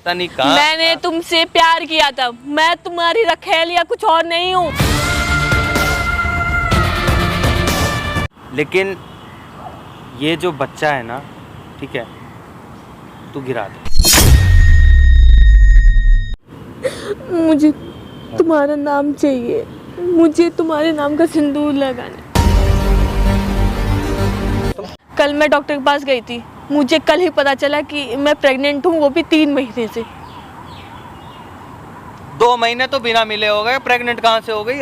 तनिका मैंने तुमसे प्यार किया था, मैं तुम्हारी रखेल या कुछ और नहीं हूँ। लेकिन ये जो बच्चा है ना, ठीक है, तू गिरा दे। मुझे तुम्हारा नाम चाहिए, मुझे तुम्हारे नाम का सिंदूर लगाना। कल मैं डॉक्टर के पास गई थी, मुझे कल ही पता चला कि मैं प्रेग्नेंट हूँ, वो भी 3 महीने से। 2 महीने तो बिना मिले हो गए, प्रेग्नेंट कहाँ से हो गई?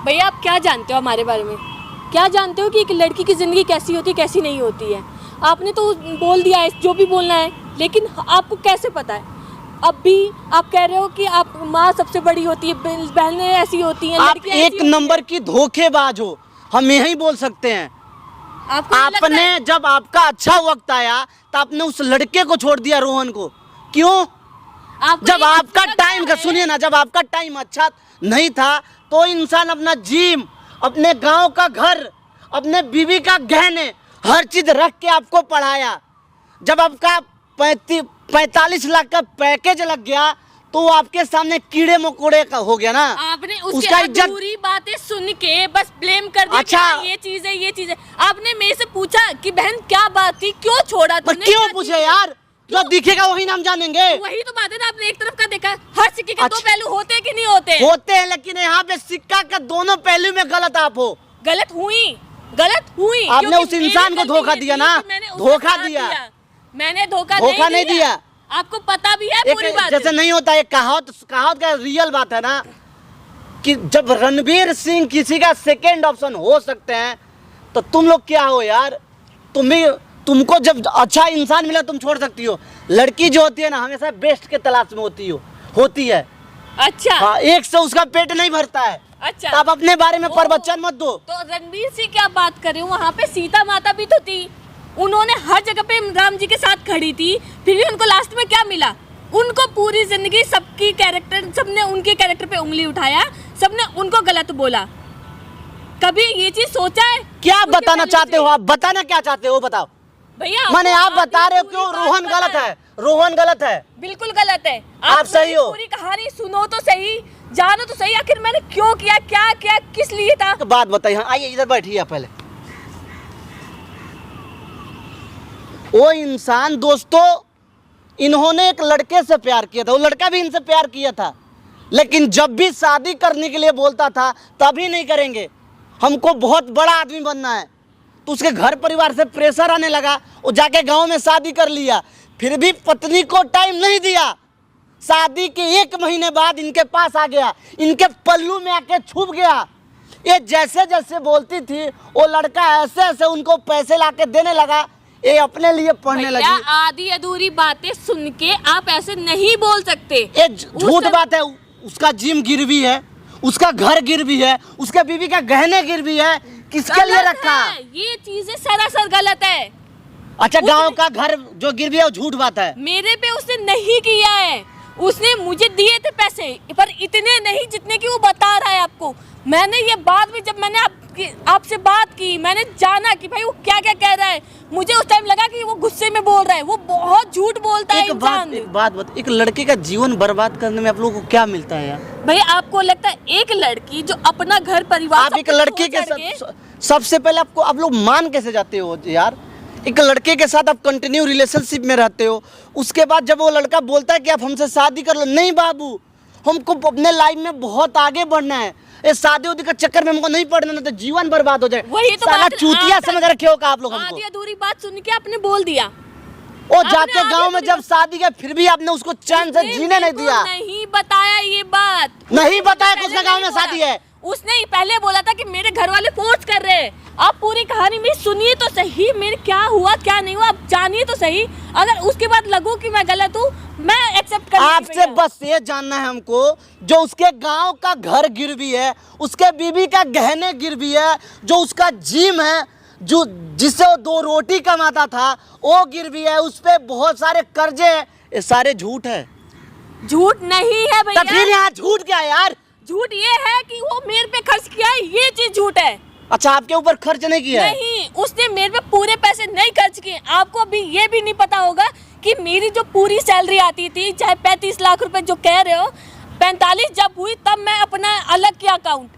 भैया आप क्या जानते हो हमारे बारे में? क्या जानते हो कि एक लड़की की ज़िंदगी कैसी होती है, कैसी नहीं होती है? आपने तो बोल दिया है जो भी बोलना है, लेकिन आपको कैसे पता है? अब भी आप कह रहे हो कि आप माँ सबसे बड़ी होती है, बहनें ऐसी होती हैं, आप एक नंबर की धोखेबाज हो, हम यही बोल सकते हैं। आपने जब आपका अच्छा वक्त आया तो आपने उस लड़के को छोड़ दिया, रोहन को। क्यों? जब आपका टाइम का, सुनिए ना, जब आपका टाइम अच्छा नहीं था तो इंसान अपना जिम, अपने गांव का घर, अपने बीवी का गहने, हर चीज रख के आपको पढ़ाया। जब आपका 45 लाख का पैकेज लग गया तो आपके सामने कीड़े मकोड़े का हो गया ना। आपने उसका अधूरी बातें सुन के बस ब्लेम कर दिया। अच्छा, ये चीज है, ये चीज है। आपने मेरे से पूछा कि बहन क्या बात थी, क्यों छोड़ा तुमने? क्यों पूछे यार? जो दिखेगा वही नाम जानेंगे। वही तो बात है ना, आपने एक तरफ का देखा। हर सिक्के के 2 पहलू होते हैं कि नहीं होते? होते हैं, लेकिन यहाँ पे सिक्का का दोनों पहलू में गलत आप हो। गलत हुई। आपने उस इंसान को धोखा दिया ना, धोखा दिया। मैंने धोखा नहीं दिया। आपको पता भी है पूरी बात। जैसे नहीं होता, एक कहावत का रियल बात है ना कि जब रणवीर सिंह किसी का सेकंड ऑप्शन हो सकते हैं तो तुम लोग क्या हो यार? तुमको जब अच्छा इंसान मिला तुम छोड़ सकती हो। लड़की जो होती है ना, हमेशा बेस्ट के तलाश में होती है। अच्छा, हाँ, एक से उसका पेट नहीं भरता है। अच्छा, तो आप अपने बारे में प्रवचन मत दो। तो रणवीर सिंह क्या बात कर रहे हो? वहाँ पे सीता माता भी तो थी, उन्होंने हर जगह पे राम जी के साथ खड़ी थी, फिर भी उनको लास्ट में क्या मिला? उनको पूरी जिंदगी सबने उनके कैरेक्टर पे उंगली उठाया, सबने उनको गलत बोला। कभी ये चीज सोचा है? क्या बताना चाहते हो आप? बताना क्या चाहते हो बताओ भैया। मैंने आप बता रहे हो क्यों रोहन गलत है? रोहन गलत है, बिल्कुल गलत है। आप सही हो। पूरी कहानी सुनो तो सही, जानो तो सही, आखिर मैंने क्यों किया, क्या किया, किस लिए था? तो बात बताइए। हाँ, आइए इधर बैठिए पहले। वो इंसान, दोस्तों, इन्होंने एक लड़के से प्यार किया था, वो लड़का भी इनसे प्यार किया था, लेकिन जब भी शादी करने के लिए बोलता था तभी नहीं करेंगे, हमको बहुत बड़ा आदमी बनना है, तो उसके घर परिवार से प्रेशर आने लगा, वो जाके गांव में शादी कर लिया, फिर भी पत्नी को टाइम नहीं दिया। शादी के 1 महीने बाद इनके पास आ गया, इनके पल्लू में आके छुप गया। ये जैसे जैसे बोलती थी वो लड़का ऐसे ऐसे उनको पैसे लाके देने लगा, ये अपने लिए पढ़ने लगी। आधी अधूरी बातें सुन के आप ऐसे नहीं बोल सकते। ये झूठ बात है। उसका जिम गिरवी है, उसका घर गिरवी है, उसके बीवी का गहने गिरवी है, किसके लिए रखा? ये चीजें सरासर गलत है। अच्छा, गांव का घर जो गिरवी है वो झूठ बात है। मेरे पे उसने नहीं किया है, उसने मुझे दिए थे पैसे, पर इतने नहीं जितने की वो बता रहा है आपको। मैंने ये बाद में जब मैंने आपसे बात की, मैंने जाना कि भाई वो क्या क्या कह रहा है, मुझे उस टाइम लगा कि वो गुस्से में बोल रहा है, वो बहुत झूठ बोलता है इंसान। एक बात, एक लड़के का जीवन बर्बाद करने में आप लोगों को क्या मिलता है यार? भाई आपको लगता है एक लड़की जो अपना घर परिवार, आप एक लड़के के साथ सबसे पहले आप लोग मान कैसे जाते हो यार? एक लड़के के साथ आप कंटिन्यू रिलेशनशिप में रहते हो, उसके बाद जब वो लड़का बोलता है कि आप हमसे शादी कर लो, नहीं बाबू, हमको अपने लाइफ में बहुत आगे बढ़ना है, ये शादी उदी का चक्कर में हमको नहीं पड़ना, तो जीवन बर्बाद हो जाए। वही तो साला चूतिया समझ रखे हो का आप लोग हमको? आधी अधूरी बात सुन के आपने बोल दिया। वो जाके गांव में जब शादी के फिर भी आपने उसको चैन से जीने नहीं दिया। नहीं बताया ये बात, नहीं बताया कि उसका गांव में शादी है। उसने ही पहले बोला था कि मेरे घर वाले फोर्स कर रहे हैं। आप पूरी कहानी मेरी सुनिए तो सही, मेरे क्या हुआ क्या नहीं हुआ आप जानिए तो सही। अगर उसके बाद लगू कि मैं गलत हूँ, मैं एक्सेप्ट कर। आपसे बस ये जानना है हमको, जो उसके गांव का घर गिरवी है, उसके बीवी का गहने गिरवी है, जो उसका जिम है, जो जिससे वो 2 रोटी कमाता था वो गिरवी है, उस पे बहुत सारे कर्जे हैं, ये सारे झूठ है। झूठ नहीं है भैया। तो फिर यहाँ झूठ क्या है यार? झूठ ये है कि वो मेरे पे खर्च किया है, ये चीज झूठ है। अच्छा, आपके ऊपर खर्च नहीं किया है? नहीं, उसने मेरे पे पूरे पैसे नहीं खर्च हैं। आपको अभी ये भी नहीं पता होगा कि मेरी जो पूरी सैलरी आती थी, चाहे 35 लाख रुपए जो कह रहे हो, 45 जब हुई तब मैं अपना अलग किया अकाउंट,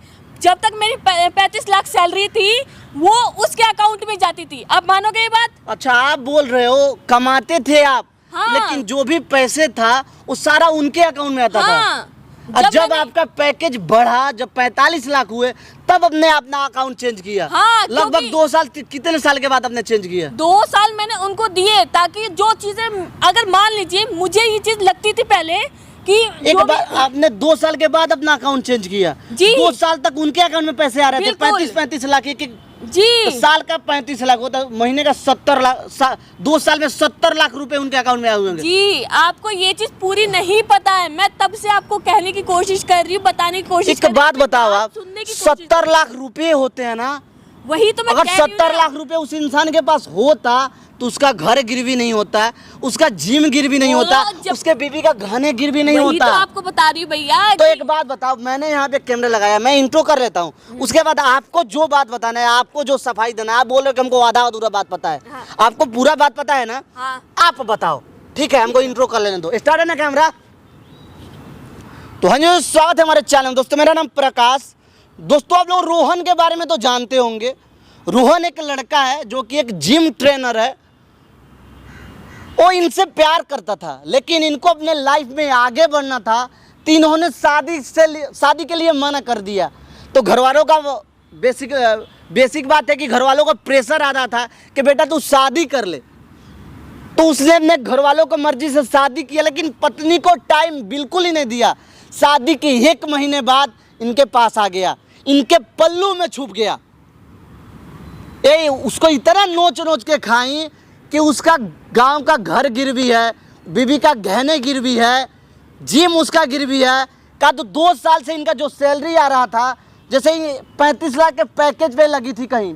जब तक मेरी 35 लाख सैलरी थी वो उसके अकाउंट में जाती थी। आप मानोगे ये बात? अच्छा, आप बोल रहे हो कमाते थे आप, हाँ। लेकिन जो भी पैसे था वो सारा उनके अकाउंट में आता था। हाँ। और जब मैंने- आपका पैकेज बढ़ा, जब 45 लाख हुए, तब आपने अपना अकाउंट चेंज किया। हाँ, लगभग क्योंकि- 2 साल, कितने साल के बाद आपने चेंज किया? 2 साल मैंने उनको दिए, ताकि जो चीजें, अगर मान लीजिए मुझे ये चीज लगती थी पहले कि एक जो भी- बार आपने 2 साल के बाद अपना अकाउंट चेंज किया। जी। 2 साल तक उनके अकाउंट में पैसे आ रहे थे, बिल्कुल। 35 लाख एक जी तो साल का 35 लाख होता है, महीने का 70 लाख, 2 साल में 70 लाख रुपए उनके अकाउंट में आए हुए होंगे। जी, आपको ये चीज पूरी नहीं पता है। मैं तब से आपको कहने की कोशिश कर रही हूँ, बताने की कोशिश एक कर रही हूँ, बात बताओ आप, सुनने की कोशिश 70 लाख रुपए होते हैं ना, वही तो मैं अगर कह रही हूँ 70 ना। लाख रुपए उस इंसान के पास होता तो उसका घर गिरवी नहीं होता, उसका जिम गिरवी नहीं वो होता, जब- उसके बीबी का गहने गिरवी नहीं वही तो होता। आपको बता रही हूँ भैया तो कि- एक बात बताओ, मैंने यहाँ पे कैमरा लगाया, मैं इंट्रो कर लेता हूँ, उसके बाद आपको जो बात बताना है, आपको जो सफाई देना है, आप बोल रहे हो कि हमको आधा अधूरा बात पता है, हाँ। आपको पूरा बात पता है ना, हाँ। आप बताओ। ठीक है, हमको इंट्रो कर लेने दो। स्टार्ट है ना कैमरा? तो हाँ जी, स्वागत है हमारे चैनल में। दोस्तों, मेरा नाम प्रकाश। दोस्तों, आप लोग रोहन के बारे में तो जानते होंगे। रोहन एक लड़का है जो कि एक जिम ट्रेनर है। वो इनसे प्यार करता था, लेकिन इनको अपने लाइफ में आगे बढ़ना था, तो इन्होंने शादी के लिए मना कर दिया। तो घर वालों का बेसिक बात है कि घर वालों का प्रेशर आ रहा था कि बेटा तू शादी कर ले। तो उसने अपने घर वालों को मर्जी से शादी किया, लेकिन पत्नी को टाइम बिल्कुल ही नहीं दिया। शादी के 1 महीने बाद इनके पास आ गया, इनके पल्लू में छुप गया। उसको इतना नोच नोच के खाई कि उसका गांव का घर गिरवी है, बीबी का गहने गिरवी है, जिम उसका गिरवी है। का तो 2 साल से इनका जो सैलरी आ रहा था, जैसे ही 35 लाख के पैकेज पे लगी थी, कहीं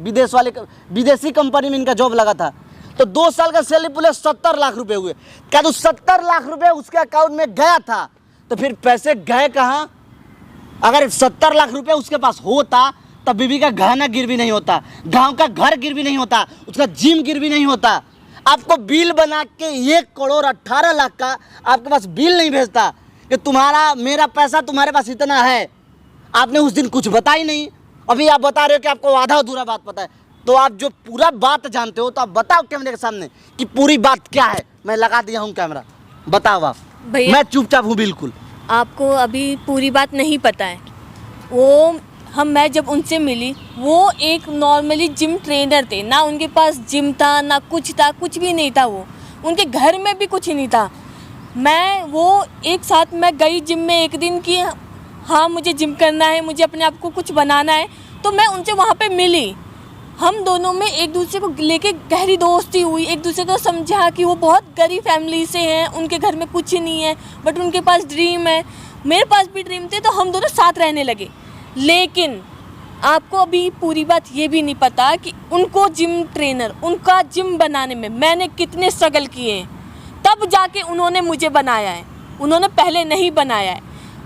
विदेशी कंपनी में इनका जॉब लगा था, तो 2 साल का सैलरी पूरे 70 लाख रुपए हुए। क्या तो 70 लाख रुपए उसके अकाउंट में गया था, तो फिर पैसे गए कहाँ? अगर 70 लाख रुपए उसके पास होता तब बीबी का गहना गिरवी नहीं होता, गांव का घर गिरवी नहीं होता, उसका जिम गिरवी नहीं होता। आपको बिल बना के 1 करोड़ 18 लाख का आपके पास बिल नहीं भेजता कि तुम्हारा मेरा पैसा तुम्हारे पास इतना है। आपने उस दिन कुछ बता ही नहीं। अभी आप बता रहे हो कि आपको आधा अधूरा बात पता है। तो आप जो पूरा बात जानते हो तो आप बताओ कैमरे के सामने कि पूरी बात क्या है। मैं लगा दिया हूँ कैमरा, बताओ आप। भैया- मैं चुपचाप हूँ बिल्कुल। आपको अभी पूरी बात नहीं पता है। वो मैं जब उनसे मिली, वो एक नॉर्मली जिम ट्रेनर थे ना, उनके पास जिम था ना कुछ था, कुछ भी नहीं था। वो उनके घर में भी कुछ नहीं था। वो एक साथ मैं गई जिम में एक दिन कि हाँ मुझे जिम करना है, मुझे अपने आप को कुछ बनाना है, तो मैं उनसे वहाँ पे मिली। हम दोनों में एक दूसरे को लेके गहरी दोस्ती हुई, एक दूसरे को समझा कि वो बहुत गरीब फैमिली से हैं, उनके घर में कुछ नहीं है, बट उनके पास ड्रीम है, मेरे पास भी ड्रीम थे, तो हम दोनों साथ रहने लगे। लेकिन आपको अभी पूरी बात ये भी नहीं पता कि उनको जिम ट्रेनर, उनका जिम बनाने में मैंने कितने स्ट्रगल किए हैं, तब जाके उन्होंने मुझे बनाया है। उन्होंने पहले नहीं बनाया है।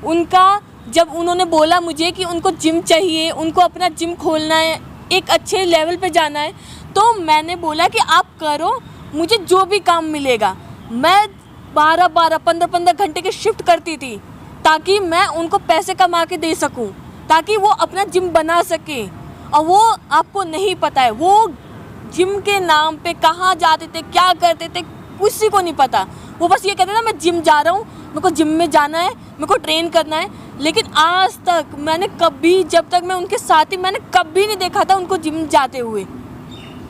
उनका जब उन्होंने बोला मुझे कि उनको जिम चाहिए, उनको अपना जिम खोलना है, एक अच्छे लेवल पे जाना है, तो मैंने बोला कि आप करो, मुझे जो भी काम मिलेगा। मैं 12-12, 15-15 घंटे के शिफ्ट करती थी, ताकि मैं उनको पैसे कमा के दे सकूं, ताकि वो अपना जिम बना सके। और वो आपको नहीं पता है, वो जिम के नाम पे कहाँ जाते थे, क्या करते थे, किसी को नहीं पता। वो बस ये कहते थे मैं जिम जा रहा हूँ, मेरे को जिम में जाना है, मेरे को ट्रेन करना है। लेकिन आज तक मैंने कभी, जब तक मैं उनके साथ ही, मैंने कभी नहीं देखा था उनको जिम जाते हुए।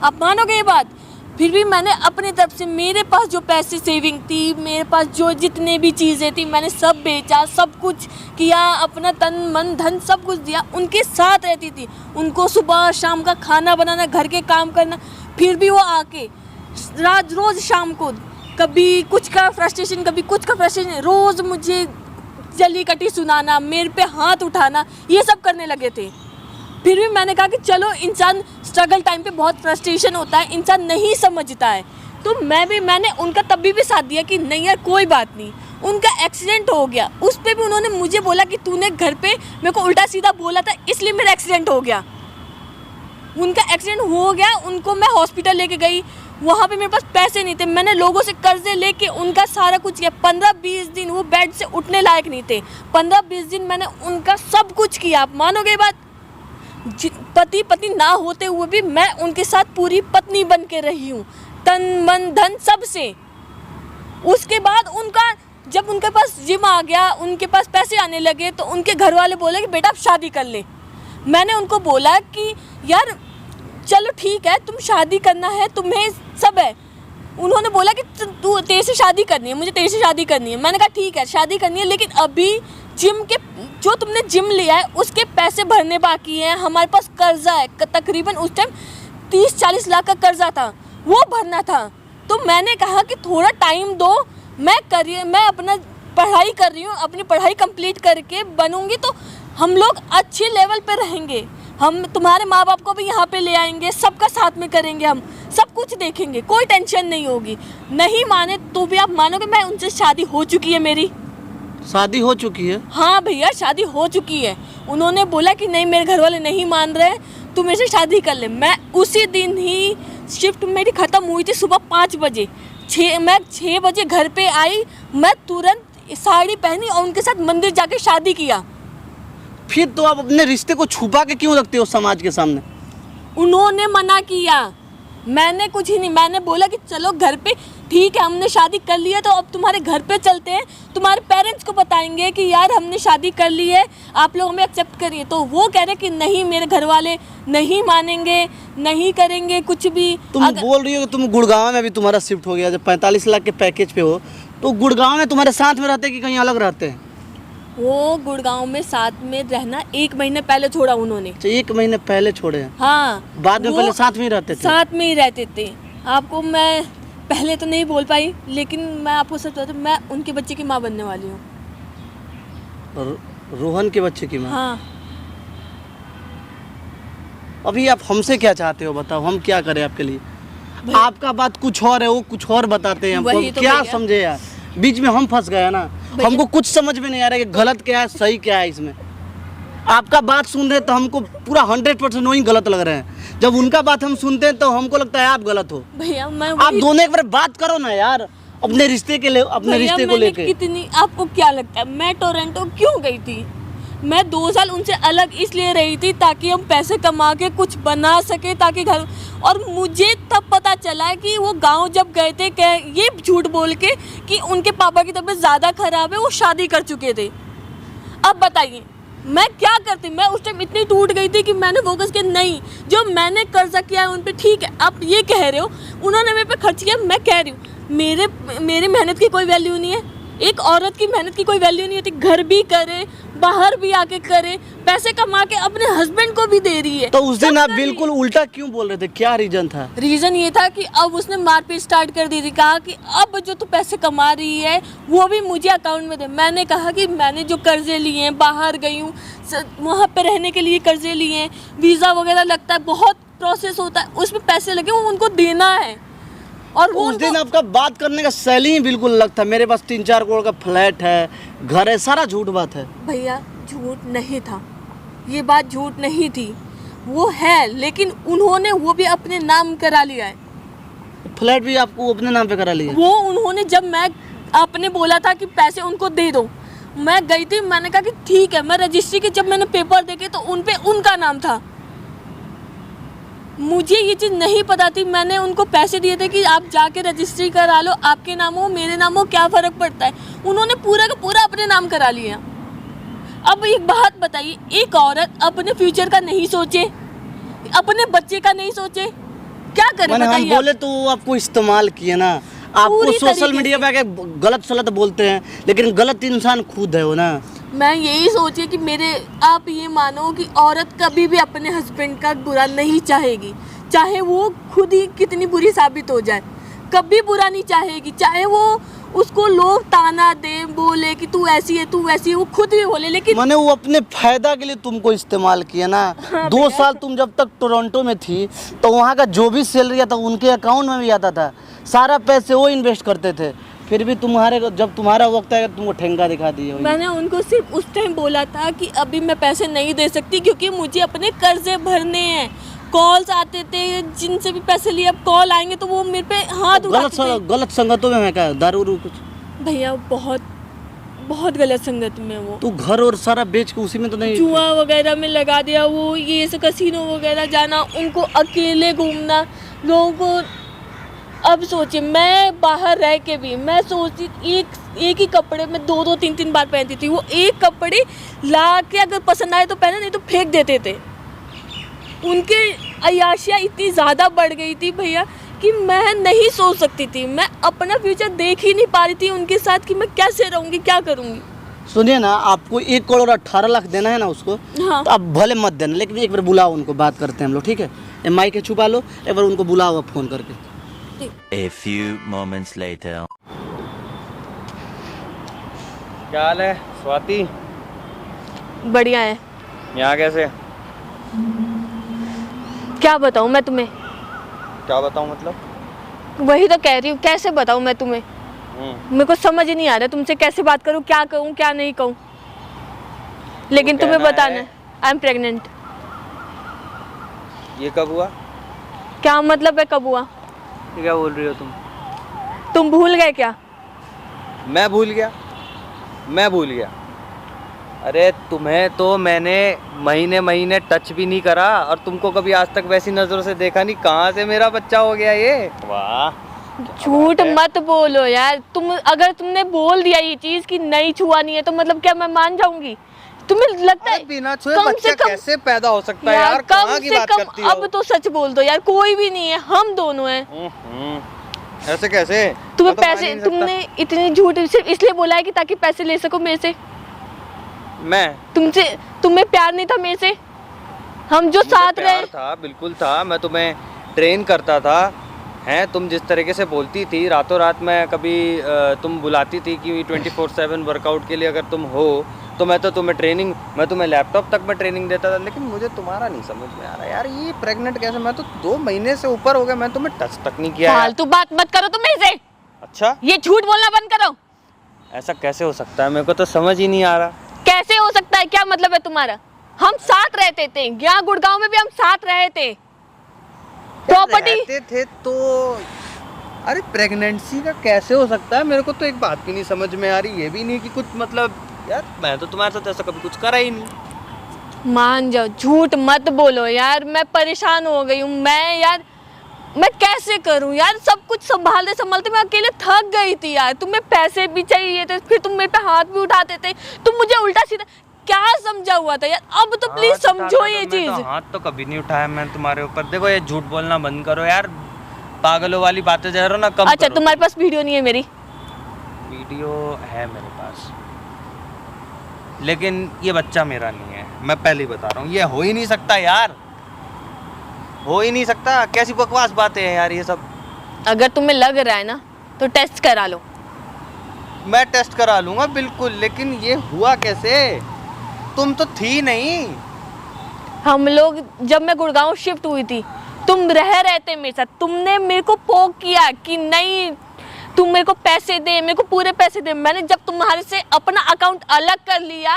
आप मानोगे ये बात? फिर भी मैंने अपनी तरफ से, मेरे पास जो पैसे सेविंग थी, मेरे पास जो जितने भी चीज़ें थी, मैंने सब बेचा, सब कुछ किया, अपना तन मन धन सब कुछ दिया, उनके साथ रहती थी। उनको सुबह शाम का खाना बनाना, घर के काम करना। फिर भी वो आके रोज़ शाम को कभी कुछ का फ्रस्ट्रेशन, कभी कुछ का फ्रस्ट्रेशन, रोज़ मुझे जली कटी सुनाना, मेरे पे हाथ उठाना, ये सब करने लगे थे। फिर भी मैंने कहा कि चलो, इंसान स्ट्रगल टाइम पे बहुत फ्रस्ट्रेशन होता है, इंसान नहीं समझता है, तो मैंने उनका तभी भी साथ दिया कि नहीं यार कोई बात नहीं। उनका एक्सीडेंट हो गया, उस पर भी उन्होंने मुझे बोला कि तूने घर पे मेरे को उल्टा सीधा बोला था, इसलिए मेरा एक्सीडेंट हो गया। उनका एक्सीडेंट हो गया, उनको मैं हॉस्पिटल लेके गई, वहाँ पे मेरे पास पैसे नहीं थे, मैंने लोगों से कर्जे लेके उनका सारा कुछ किया। 15-20 दिन वो बेड से उठने लायक नहीं थे, 15-20 दिन मैंने उनका सब कुछ किया। आप मानोगे बात, पति पत्नी ना होते हुए भी मैं उनके साथ पूरी पत्नी बन के रही हूँ, तन मन धन सब से। उसके बाद उनका जब उनके पास जिम आ गया, उनके पास पैसे आने लगे, तो उनके घर वाले बोले कि बेटा आप शादी कर ले। मैंने उनको बोला कि यार चलो ठीक है, तुम शादी करना है, तुम्हें सब है। उन्होंने बोला कि तू तेरे से शादी करनी है, मुझे तेरे से शादी करनी है। मैंने कहा ठीक है शादी करनी है, लेकिन अभी जिम के जो तुमने जिम लिया है उसके पैसे भरने बाकी हैं। हमारे पास कर्जा है, तकरीबन उस टाइम 30-40 लाख का कर्जा था, वो भरना था। तो मैंने कहा कि थोड़ा टाइम दो, मैं अपना पढ़ाई कर रही हूँ, अपनी पढ़ाई कंप्लीट करके बनूंगी तो हम लोग अच्छे लेवल पे रहेंगे। हम तुम्हारे माँ बाप को भी यहाँ पे ले आएंगे, सबका साथ में करेंगे, हम सब कुछ देखेंगे, कोई टेंशन नहीं होगी। नहीं माने तो भी आप मानोगे, मैं उनसे शादी हो चुकी है, मेरी शादी हो चुकी है? हाँ भैया शादी हो चुकी है। उन्होंने बोला कि नहीं मेरे घर वाले नहीं मान रहे, तू मेरे से शादी कर ले। मैं उसी दिन ही शिफ्ट मेरी ख़त्म हुई थी सुबह 5 बजे, मैं 6 बजे घर पे आई। मैं तुरंत साड़ी पहनी और उनके साथ मंदिर जाके शादी किया। फिर तो आप अपने रिश्ते को छुपा के क्यों रखते हो समाज के सामने? उन्होंने मना किया, मैंने कुछ ही नहीं। मैंने बोला कि चलो घर पे ठीक है, हमने शादी कर ली है तो अब तुम्हारे घर पे चलते हैं, तुम्हारे पेरेंट्स को बताएंगे कि यार हमने शादी कर ली है, आप लोग हमें एक्सेप्ट करिए। तो वो कह रहे कि नहीं, मेरे घर वाले नहीं मानेंगे, नहीं करेंगे कुछ भी। तुम बोल रही हो कि तुम गुड़गांव में भी तुम्हारा शिफ्ट हो गया, जब 45 लाख के पैकेज पे हो, तो गुड़गांव में तुम्हारे साथ में रहते कि कहीं अलग रहते हैं? वो गुड़गांव में साथ में रहना 1 महीने पहले छोड़ा उन्होंने। 1 महीने पहले छोड़े हैं? हाँ, बाद में पहले साथ में ही रहते थे? साथ में ही रहते थे। आपको मैं पहले तो नहीं बोल पाई, लेकिन मैं आपको सच बताऊं, मैं उनके बच्चे की माँ बनने वाली हूँ। रोहन के बच्चे की माँ? हाँ। अभी आप हमसे क्या चाहते हो बताओ, हम क्या करें आपके लिए? आपका बात कुछ और है, वो कुछ और बताते हैं हमको, तो क्या समझे यार? बीच में हम फंस गए ना, हमको कुछ समझ में नहीं आ रहा है कि गलत क्या है सही क्या है इसमें। आपका बात सुन रहे तो हमको पूरा 100% वही गलत लग रहे हैं, जब उनका बात हम सुनते हैं तो हमको लगता है आप गलत हो। भैया आप दोनों एक बार बात करो ना यार, अपने रिश्ते के लिए, अपने रिश्ते को लेके। कितनी, आपको क्या लगता है मैं टोरंटो क्यों गई थी? मैं 2 साल उनसे अलग इसलिए रही थी ताकि हम पैसे कमा के कुछ बना सके, ताकि घर। और मुझे तब पता चला कि वो गांव जब गए थे, ये झूठ बोल के कि उनके पापा की तबीयत ज़्यादा ख़राब है, वो शादी कर चुके थे। अब बताइए मैं क्या करती? मैं उस टाइम इतनी टूट गई थी कि मैंने फोकस किया, नहीं जो मैंने कर्जा किया है उन पे ठीक है। आप ये कह रहे हो उन्होंने मेरे पे खर्च किया, मैं कह रही हूँ मेरे मेहनत की कोई वैल्यू नहीं है। एक औरत की मेहनत की कोई वैल्यू नहीं होती, घर भी करे, बाहर भी आके करे, पैसे कमा के अपने हस्बैंड को भी दे रही है। तो उस दिन आप बिल्कुल उल्टा क्यों बोल रहे थे, क्या रीजन था? रीजन ये था कि अब उसने मारपीट स्टार्ट कर दी थी, कहा कि अब जो तू पैसे कमा रही है वो भी मुझे अकाउंट में दे। मैंने कहा कि मैंने जो कर्जे लिए हैं, बाहर गई हूँ, वहाँ पे रहने के लिए कर्जे लिए हैं, वीज़ा वगैरह लगता है, बहुत प्रोसेस होता है, उसमें पैसे लगे, वो उनको देना है। और उस दिन आपका बात करने का शैली ही बिल्कुल अलग था, मेरे पास 3-4 करोड़ का फ्लैट है, घर है, सारा झूठ बात है। भैया झूठ नहीं था, ये बात झूठ नहीं थी, वो है, लेकिन उन्होंने वो भी अपने नाम करा लिया है। फ्लैट भी आपको अपने नाम पे करा लिया? वो उन्होंने, जब मैं आपने बोला था कि पैसे उनको दे दो, मैं गई थी, मैंने कहा कि ठीक है। मैं रजिस्ट्री के जब मैंने पेपर देखे तो उन पे उनका नाम था। मुझे ये चीज़ नहीं पता थी, मैंने उनको पैसे दिए थे कि आप जाके रजिस्ट्री करा लो, आपके नाम हो मेरे नाम हो क्या फ़र्क पड़ता है। उन्होंने पूरा का पूरा अपने नाम करा लिया। अब एक बात बताइए, एक औरत अपने फ्यूचर का नहीं सोचे, अपने बच्चे का नहीं सोचे, क्या करे बताइए? हम बोले तो वो आपको इस्तेमाल किए ना, आपको सोशल मीडिया पे आके गलत सलत बोलते हैं, लेकिन गलत इंसान खुद है वो ना। मैं यही सोची कि आप ये मानो कि औरत कभी भी अपने हस्बैंड का बुरा नहीं चाहेगी, चाहे वो खुद ही कितनी बुरी साबित हो जाए, कभी बुरा नहीं चाहेगी। चाहे वो उसको लोग ताना दे, बोले कि तू ऐसी है, तू वैसी है, वो खुद भी बोले, लेकिन मैंने वो अपने फायदा के लिए तुमको इस्तेमाल किया ना। हाँ, 2 साल तुम जब तक टोरंटो में थी तो वहाँ का जो भी सैलरी आता उनके अकाउंट में भी आता था, सारा पैसे वो इन्वेस्ट करते थे, फिर भी जब तुम्हारा वक्त आएगा तुमको ठेंगा दिखा दिए। मैंने उनको सिर्फ उस टाइम बोला था कि अभी मैं पैसे नहीं दे सकती क्योंकि मुझे अपने कर्जे भरने हैं। कॉल्स आते थे, जिनसे भी पैसे लिए, अब कॉल आएंगे तो वो मेरे पे हाथ उठाते थे। गलत संगतों में है क्या, दारू वारू कुछ? भैया बहुत बहुत गलत संगत में वो। तू घर और सारा बेच के उसी में तो नहीं? जुआ वगैरह में लगा दिया वो, ये ऐसे कसिनो वगैरह जाना, उनको अकेले घूमना, लोगों को। अब सोचिए, मैं बाहर रह के भी मैं सोचती एक ही कपड़े में 2-2 3-3 बार पहनती थी। वो एक कपड़े ला के अगर पसंद आए तो पहने, नहीं तो फेंक देते थे। उनके अय्याशियाँ इतनी ज़्यादा बढ़ गई थी भैया कि मैं नहीं सोच सकती थी। मैं अपना फ्यूचर देख ही नहीं पा रही थी उनके साथ कि मैं कैसे रहूँगी, क्या करूँगी। सुनिए ना, आपको 1 करोड़ 18 लाख देना है ना उसको, हाँ। तो आप भले मत देना, लेकिन एक बार बुलाओ उनको, बात करते हैं हम लोग, ठीक है? एमआई के छुपा लो, एक बार उनको बुलाओ आप फ़ोन करके। A few moments later. क्या हाल है स्वाति? बढ़िया है। यहाँ कैसे? क्या बताऊँ मैं तुम्हें? क्या बताऊँ मतलब? वही तो कह रही हूँ, कैसे बताऊँ मैं तुम्हें? मेरे को समझ ही नहीं आ रहा तुमसे कैसे बात करूँ, क्या कहूँ क्या नहीं कहूँ। लेकिन तुम्हें कहना बताना है। है, आई एम प्रेग्नेंट। ये कब हुआ? क्या मतलब है कब हुआ? ये क्या बोल रही हो तुम भूल गए क्या? मैं भूल गया? मैं भूल गया? अरे तुम्हें तो मैंने महीने महीने टच भी नहीं करा, और तुमको कभी आज तक वैसी नज़रों से देखा नहीं। कहाँ से मेरा बच्चा हो गया ये? वाह, झूठ मत बोलो यार। अगर तुमने बोल दिया ये चीज कि नहीं छुआ नहीं है, तो मतलब क्या मैं मान जाऊंगी? तुम्हें लगता है बिना छुए कम बच्चा से कम कैसे पैदा हो सकता है यार? कम कहाँ की से बात कम करती हो? अब तो सच बोल दो यार, कोई भी नहीं है, हम दोनों हैं। ऐसे कैसे? तुम्हें मैं तो मान पैसे, ही नहीं सकता। तुमने इतनी झूठ सिर्फ इसलिए बोला है कि ताकि पैसे ले सको मेरे से। मैं तुम्हें प्यार नहीं था मेरे से? हम जो मुझे साथ प्यार रहे। था, बिल्कुल था। मैं तुम्हें ट्रेन करता था, हैं? तुम जिस तरीके से बोलती थी, रातों रात मैं कभी तुम बुलाती थी कि 24/7 वर्कआउट के लिए अगर तुम हो तो मैं तो तुम्हें मैं तुम्हें लैपटॉप तक में ट्रेनिंग देता था। लेकिन मुझे तुम्हारा नहीं समझ में आ रहा यार, ये प्रेग्नेंट कैसे? मैं तो 2 महीने से ऊपर हो गया, मैं तुम्हें टच तक नहीं किया यार। फालतू बात मत करो तुम मेरे से। अच्छा, ये झूठ बोलना बंद करो। ऐसा कैसे हो सकता है? मेरे को तो समझ ही नहीं आ रहा। कैसे हो सकता है? क्या मतलब है तुम्हारा? हम साथ रहते थे, यहाँ गुड़गांव में भी हम साथ रहे थे। प्रॉपर्टी रहते थे तो, अरे प्रेगनेंसी का कैसे हो सकता है? मेरे को तो एक बात भी नहीं समझ में आ रही। ये भी नहीं कि कुछ मतलब, यार मैं तो तुम्हारे साथ ऐसा कभी कुछ करा ही नहीं। मान जाओ, झूठ मत बोलो यार। मैं परेशान हो गई हूँ। मैं कैसे करूँ यार? सब कुछ संभालते संभालते मैं अकेले थक गई थी यार। तुम्हें पैसे भी चाहिए थे, फिर तुम मेरे पे हाथ भी उठाते थे। तुम मुझे उल्टा सीधा क्या समझा हुआ था यार? अब तो प्लीज समझो ये चीज। हाथ तो कभी नहीं उठाया मैं तुम्हारे ऊपर। देखो, ये झूठ बोलना बंद करो यार, पागलों वाली बातें जा रहे हो ना, कम अच्छा, करो। तुम्हारे पास वीडियो नहीं है मेरी? वीडियो है मेरे पास, लेकिन ये बच्चा मेरा नहीं है। मैं पहले ही बता रहा हूँ, ये हो ही नहीं सकता यार, हो ही नहीं सकता। कैसी बकवास बातें हैं यार ये सब। अगर तुम्हें लग रहा है ना तो टेस्ट करा लो। मैं टेस्ट करा लूंगा बिल्कुल, लेकिन ये हुआ कैसे? तुम तो थी नहीं। हम लोग जब मैं गुड़गांव शिफ्ट हुई थी, तुम रह रहे थे मेरे साथ। तुमने मेरे को पोक किया कि नहीं तुम मेरे को पैसे दे, मेरे को पूरे पैसे दे। मैंने जब तुम्हारे से अपना अकाउंट अलग कर लिया,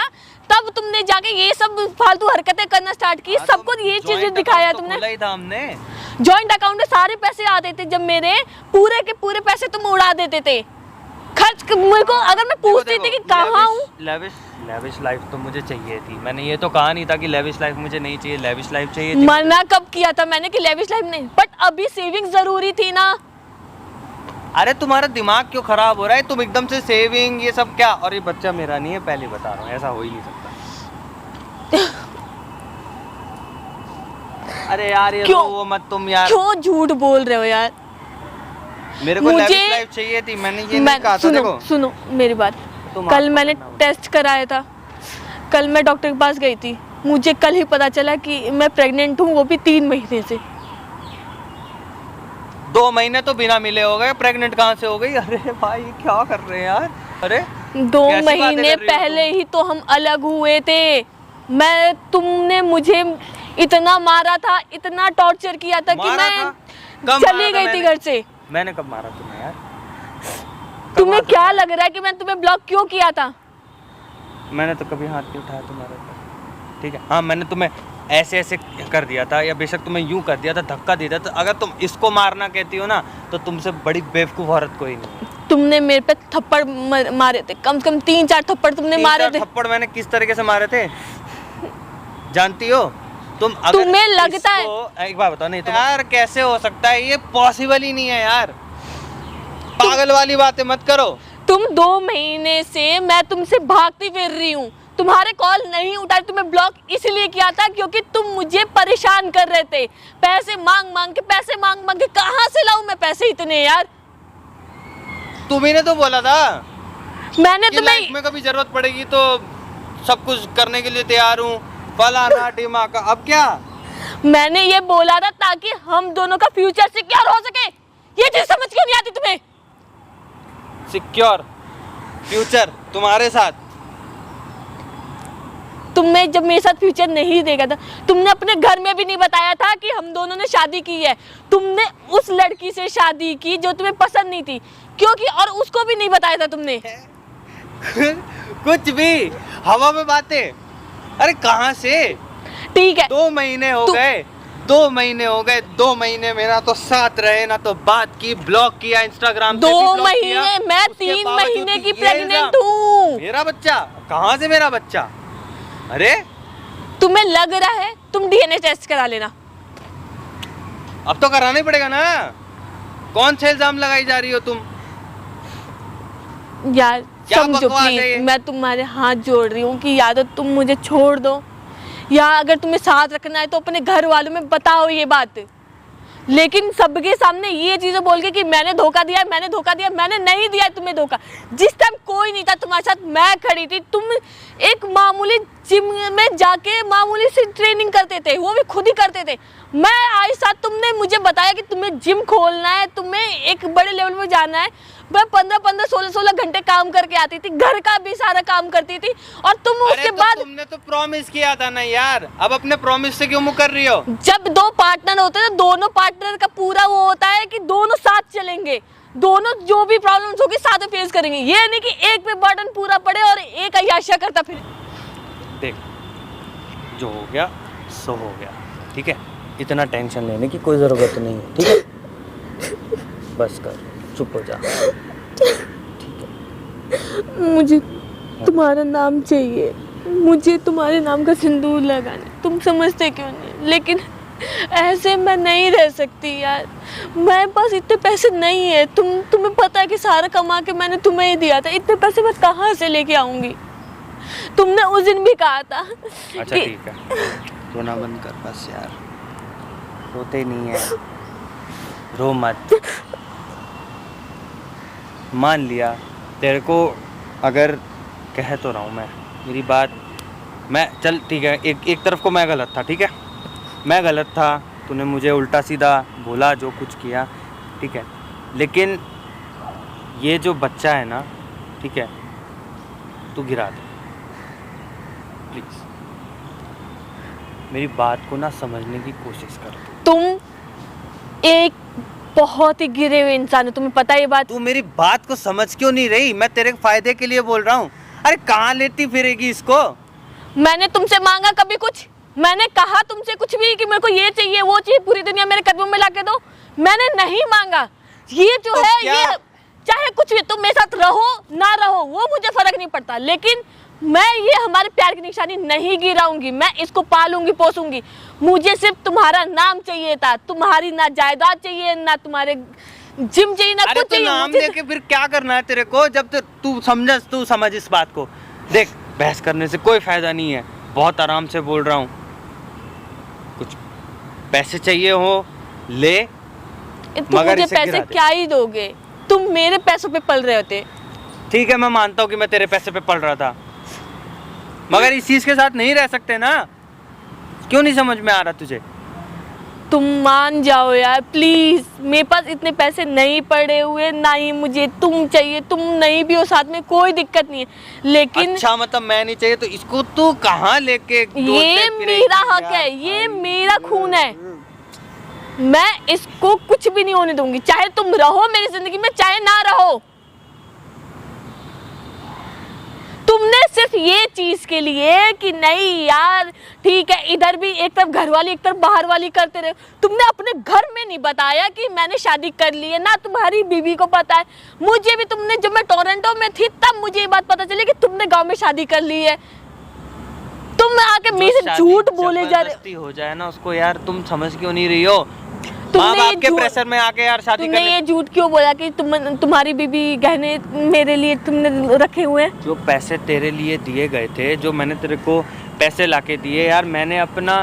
तब तुमने जाके ये सब फालतू हरकतें करना स्टार्ट की। सबको ये चीजें दिखाया तुमने। खोला ही था हमने। जॉइंट अकाउंट में सारे पैसे आते थे, जब मेरे पूरे के पूरे पैसे तुम उड़ा देते थे खर्च। मेरे को अगर मैं पूछती थी कि कहाँ हूँ, लेविश लाइफ तो मुझे चाहिए थी। मैंने ये तो कहा नहीं था कि लेविश लाइफ मुझे नहीं चाहिए, लेविश लाइफ चाहिए थी। मना कब किया था मैंने कि लेविश लाइफ नहीं? बट अभी सेविंग जरूरी थी ना। अरे तुम्हारा दिमाग क्यों खराब हो रहा है? तुम एकदम से सेविंग ये सब क्या? और ये बच्चा मेरा नहीं है, पहले बता रहा हूँ, ऐसा हो ही नहीं सकता। अरे यार ये क्यों? वो मत तुम यार, क्यों झूठ बोल रहे हो यार? मेरे को लेविश लाइफ चाहिए थी। मैंने ये नहीं कहा था। देखो सुनो मेरी बात। तुम कल आप मैंने करना होता। टेस्ट कराया था। कल मैं डॉक्टर के पास गई थी। मुझे कल ही पता चला कि मैं प्रेग्नेंट हूँ, वो भी 3 महीने से। 2 महीने तो बिना मिले हो गए, प्रेग्नेंट कहाँ से हो गई? अरे भाई क्या कर रहे हैं यार? अरे 2 कैसी बातें महीने कर रही हो पहले ही तो हम अलग हुए थे। तुमने मुझे इतना मारा था, इतना टॉर्चर किया था कि मारा मैं था? कब चली मारा था गई थी मैंने? घर से। मैंने कब मारा तुम्हें यार? तुम्हें क्या लग रहा है कि मैंने तुम्हें ब्लॉक क्यों किया था? मैंने तो कभी हाथ नहीं उठाया तुम्हारे ऊपर, ठीक है? हाँ, मैंने तुम्हें ऐसे ऐसे कर दिया था या बेशक तुम्हें यूं कर दिया था, धक्का दे दिया था, अगर तुम इसको मारना कहती हो ना तो तुमसे बड़ी बेवकूफ औरत कोई नहीं। तुमने मेरे पे थप्पड़ मारे थे, कम से कम 3-4 थप्पड़ तुमने मारे थे। थप्पड़ मैंने किस तरीके से मारे थे जानती हो तुम? अगर तुम्हें लगता है, एक बात बताओ, नहीं यार कैसे हो सकता है, ये पॉसिबल ही नहीं है यार, पागल वाली बातें मत करो। तुम 2 महीने से मैं तुमसे भागती फिर रही हूँ, तुम्हारे कॉल नहीं उठाए, तुम्हें ब्लॉक इसलिए किया था क्योंकि तुम मुझे परेशान कर रहे थे, पैसे मांग मांग के कहाँ से लाऊं मैं पैसे इतने यार? तुम्ही ने तो बोला था मैंने कि तुम्हें लाइफ में कभी जरूरत पड़ेगी तो सब कुछ करने के लिए तैयार हूँ, फलाना ढिमाका। अब क्या? मैंने ये बोला था ताकि हम दोनों का फ्यूचर सिक्योर हो सके। ये चीज समझ क्यों नहीं आती तुम्हें? सिक्योर फ्यूचर तुम्हारे साथ? तुमने जब मेरे साथ फ्यूचर नहीं देखा था, तुमने अपने घर में भी नहीं बताया था कि हम दोनों ने शादी की है। तुमने उस लड़की से शादी की जो तुम्हें पसंद नहीं थी, क्योंकि और उसको भी नहीं बताया था तुमने। कुछ भी हवा में बातें। अरे कहाँ से? ठीक है, 2 महीने हो गए, 2 महीने हो गए, 2 महीने में ना तो साथ रहे ना तो बात की, ब्लॉक किया इंस्टाग्राम पे 2 महीने, मैं 3 महीने की प्रेग्नेंट हूँ। मेरा बच्चा? कहाँ से मेरा बच्चा? अरे तुम्हें लग रहा है, तुम डीएनए टेस्ट करा लेना। अब तो कराना ही पड़ेगा ना, कौन से इल्जाम लगाई जा रही हो तुम? यार क्या समझो बकवास है ये? प्लीज, मैं तुम्हारे हाथ जोड़ रही हूँ कि या तो तुम मुझे छोड़ दो, या अगर तुम्हें साथ रखना है तो अपने घर वालों में बताओ ये बात। लेकिन सबके सामने ये चीजें बोल के कि मैंने धोखा दिया, मैंने नहीं दिया तुम्हें धोखा। जिस टाइम कोई नहीं था तुम्हारे साथ, मैं खड़ी थी, तुम एक मामूली जिम में जाके मामूली सी ट्रेनिंग करते थे, वो भी खुद ही करते थे। मैं आई साथ, तुमने मुझे बताया कि तुम्हें जिम खोलना है, तुम्हें एक बड़े लेवल में जाना है। मैं 15-15, 16-16 घंटे काम करके आती थी, घर का भी सारा काम करती थी, और तुम उसके बाद तुमने तो प्रॉमिस किया था ना यार, अब अपने प्रॉमिस से क्यों मुँह कर रही हो? जब 2 पार्टनर होते हैं, दोनों पार्टनर का पूरा वो होता है कि दोनों साथ चलेंगे, दोनों जो भी प्रॉब्लम्स होगी साथ में फेस करेंगे। ये नहीं कि एक पे बर्डन पूरा पड़े और एक अय्याशा करता फिर। देख, जो हो गया सो हो गया, ठीक है? इतना टेंशन लेने की कोई ज़रूरत नहीं है, ठीक है? बस कर, चुप हो जा, ठीक है? मुझे तुम्हारा नाम चाहिए, मुझे तुम्हारे नाम का सिंदूर लगाना, तुम समझते क्यों नहीं? लेकिन ऐसे मैं नहीं रह सकती यार, मेरे पास इतने पैसे नहीं है। तुम्हें पता है कि सारा कमा के मैंने तुम्हें ही दिया था, इतने पैसे मैं कहाँ से लेके आऊँगी? तुमने उस दिन भी कहा था। अच्छा ठीक है, रोना बंद कर बस यार, रोते नहीं है, रो मत। मान लिया तेरे को, अगर कह तो रहा हूँ मैं, मेरी बात, मैं चल ठीक है, एक तरफ को मैं गलत था, ठीक है? मैं गलत था, तूने मुझे उल्टा सीधा बोला, जो कुछ किया, ठीक है? लेकिन ये जो बच्चा है ना, ठीक है, तू गिरा दे प्लीज। मेरी बात को ना समझने की कोशिश कर। तुम एक बहुत ही गिरे हुए इंसान हो, तुम्हें पता है ये बात? तू मेरी बात को समझ क्यों नहीं रही? मैं तेरे फायदे के लिए बोल रहा हूँ। अरे कहाँ लेती फिरेगी इसको? मैंने तुमसे मांगा कभी कुछ? मैंने कहा तुमसे कुछ भी कि मेरे को ये चाहिए वो चाहिए, पूरी दुनिया मेरे कदमों में लाके दो? मैंने नहीं मांगा। ये जो तो है क्या? ये चाहे कुछ भी, तुम मेरे साथ रहो ना रहो वो मुझे फर्क नहीं पड़ता, लेकिन मैं ये हमारे प्यार की निशानी नहीं गिराऊंगी। मैं इसको पालूंगी पोसूंगी। मुझे सिर्फ तुम्हारा नाम चाहिए था, तुम्हारी ना जायदाद चाहिए, ना तुम्हारे जिम चाहिए, ना कुछ चाहिए। नाम लेके फिर क्या करना है तेरे को? जब तू समझ इस बात को। देख, बहस करने से कोई फायदा नहीं है, बहुत आराम से बोल रहा हूँ। कुछ पैसे चाहिए हो ले, तुम मुझे पैसे क्या ही दोगे? तुम मेरे पैसों पे पल रहे होते। ठीक है, मैं मानता हूँ कि मैं तेरे पैसे पे पल रहा था, मगर इस चीज के साथ नहीं रह सकते ना। क्यों नहीं समझ में आ रहा तुझे? तुम मान जाओ यार प्लीज, मेरे पास इतने पैसे नहीं पड़े हुए, ना ही मुझे तुम चाहिए। तुम नहीं भी हो साथ में कोई दिक्कत नहीं है, लेकिन अच्छा मतलब मैं नहीं चाहिए तो इसको तू कहाँ लेके? ये मेरा हक है, ये मेरा खून है, मैं इसको कुछ भी नहीं होने दूंगी। चाहे तुम रहो मेरी जिंदगी में, चाहे ना रहो। तुम तुमने सिर्फ ये चीज के लिए कि नहीं यार ठीक है, इधर भी एक तरफ घर वाली एक तरफ बाहर वाली करते रहे, तुमने अपने घर में नहीं बताया कि मैंने शादी कर ली है, ना तुम्हारी बीवी को पता है। मुझे भी तुमने, जब मैं टोरंटो में थी तब मुझे ये बात पता चली कि तुमने गांव में शादी कर ली है। तुम आके मेरे से झूठ बोले जा रहे हो जाए ना उसको यार, तुम समझ क्यों नहीं रही हो? तुमने माँ बाप ये के प्रेशर में आके यार शादी तुमने करने। ये झूठ क्यों बोला कि तुम्हारी बीबी गहने मेरे लिए तुमने रखे हुए हैं? जो पैसे तेरे लिए दिए गए थे, जो मैंने तेरे को पैसे लाके दिए यार, मैंने अपना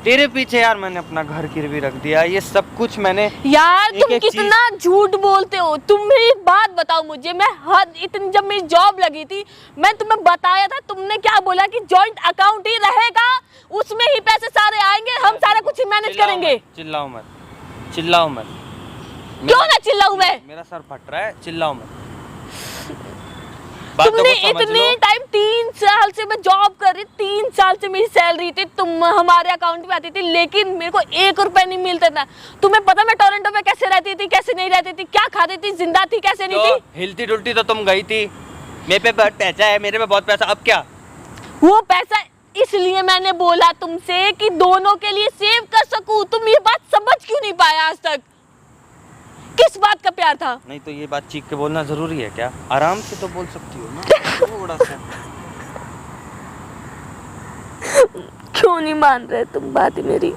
तेरे पीछे यार मैंने अपना घर गिरवी रख दिया, ये सब कुछ मैंने। यार तुम एक कितना झूठ बोलते हो। तुम मेरी बात बताओ मुझे, मैं इतनी जब मेरी जॉब लगी थी मैं तुम्हें बताया था, तुमने क्या बोला कि जॉइंट अकाउंट ही रहेगा, उसमें ही पैसे सारे आएंगे, हम सारा कुछ ही मैनेज करेंगे। चिल्लाओ मत, चिल्लाओ मत। क्यों ना चिल्लाऊं मैं? मेरा सर फट रहा है, चिल्लाओ मत। तुमने इतने टाइम 3 साल से मैं जॉब कर रही, 3 साल से मेरी सैलरी थी, तुम हमारे अकाउंट में आती थी, लेकिन मेरे को 1 रुपया नहीं मिलता था। तुम्हें पता मैं टोरंटो में कैसे रहती थी, कैसे नहीं रहती थी, क्या खाती थी, जिंदा थी कैसे नहीं थी? हिलती डुलती तो तुम गई थी। मेरे पे बहुत पैसा है, मेरे पे बहुत पैसा, अब क्या? वो पैसा इसलिए मैंने बोला तुमसे कि दोनों के लिए सेव कर सकूं। तुम ये बात समझ क्यों नहीं पाया आज तक? किस बात का प्यार था? नहीं तो ये बात चीख के बोलना जरूरी है क्या? आराम से तो बोल सकती हो ना, थोड़ा सा। क्यों नहीं मान रहे तुम बात मेरी?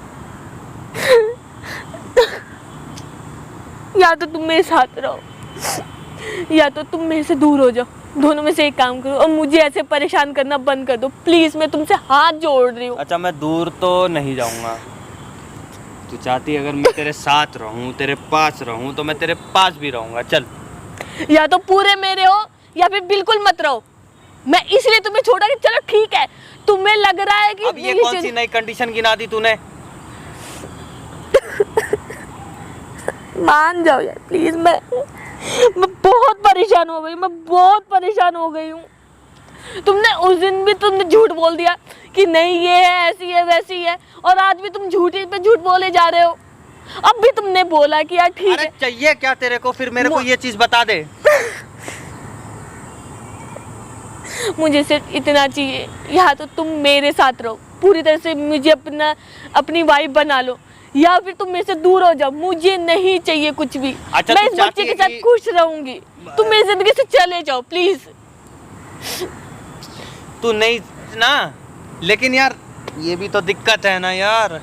या तो तुम मेरे साथ रहो या तो तुम मेरे से दूर हो जाओ, दोनों में से एक काम करो और मुझे ऐसे परेशान करना बंद कर दो प्लीज। मैं तुमसे हाथ जोड़ रही हूँ। अच्छा मैं दूर तो नहीं जाऊंगा, तू चाहती अगर मैं तेरे साथ रहूं, तेरे पास रहूं, तो मैं तेरे पास भी रहूंगा। चल, या तो पूरे मेरे हो या फिर बिल्कुल मत रहो। मैं इसलिए तुम्हें छोड़ा कि चलो ठीक है, तुम्हें लग रहा है कि अब ये कौन सी नई कंडीशन गिना दी तूने? मान जाओ यार प्लीज। मैं बहुत परेशान हो गई, मैं बहुत परेशान हो गई हूँ। तुमने उस दिन भी तुमने झूठ बोल दिया कि नहीं ये है, ऐसी है, वैसी है, और आज भी तुम झूठी पे झूठ बोले जा रहे हो। अब भी तुमने बोला कि यार ठीक है। चाहिए क्या तेरे को? फिर मेरे को ये चीज बता दे। मुझे सिर्फ इतना चाहिए, या तो तुम मेरे साथ रहो पूरी तरह से, मुझे अपनी वाइफ बना लो, या फिर तुम मेरे से दूर हो जाओ। मुझे नहीं चाहिए कुछ भी। अच्छा, मैं इस बच्चे के साथ खुश रहूंगी, तुम मेरी जिंदगी से चले जाओ प्लीज। तू नहीं ना, लेकिन यार ये भी तो दिक्कत है ना यार,